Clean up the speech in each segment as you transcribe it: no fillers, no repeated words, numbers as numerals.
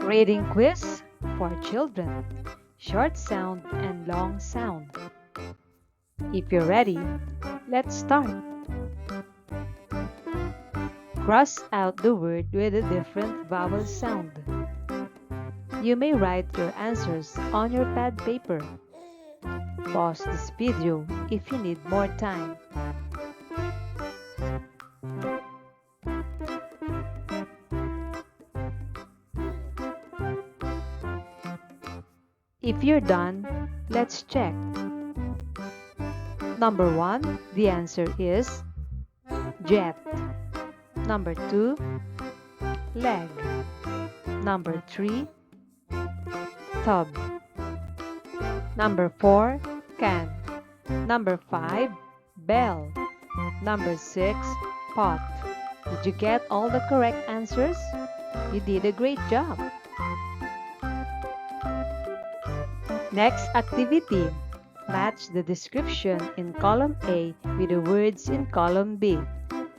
Reading quiz for children. Short sound and long sound. If you're ready, let's start. Cross out the word with a different vowel sound. You may write your answers on your pad paper. Pause this video if you need more time. If you're done, let's check. Number 1, the answer is jet. Number 2, leg. Number 3, tub. Number 4, can. Number 5, bell. Number 6, pot. Did you get all the correct answers? You did a great job. Next activity. Match the description in column A with the words in column B.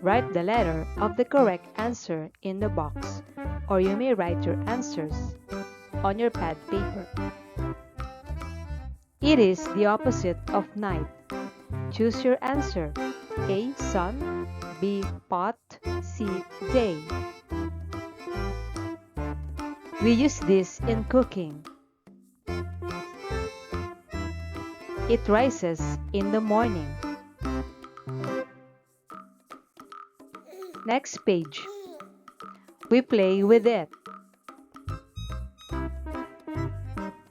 Write the letter of the correct answer in the box, or you may write your answers on your pad paper. It is the opposite of night. Choose your answer. A, sun. B, pot. C, day. We use this in cooking. It rises in the morning. Next page. We play with it.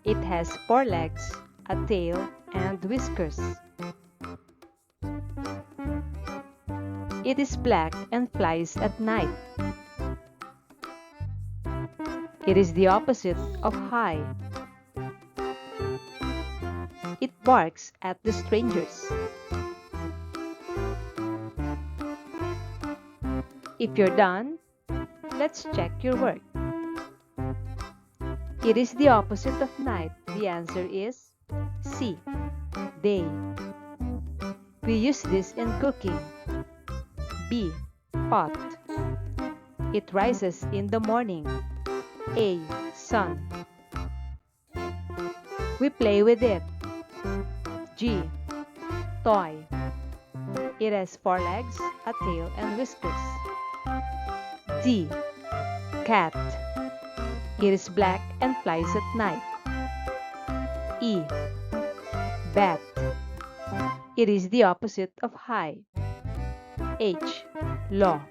It has 4 legs, a tail, and whiskers. It is black and flies at night. It is the opposite of high. It barks at the strangers. If you're done, let's check your work. It is the opposite of night. The answer is C, day. We use this in cooking. B, pot. It rises in the morning. A, sun. We play with it. G, toy. It has 4 legs, a tail, and whiskers. D, cat. It is black and flies at night. E, bat. It is the opposite of high. H, law.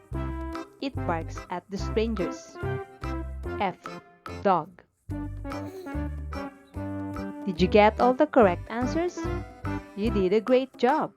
It barks at the strangers. F, dog. Did you get all the correct answers? You did a great job.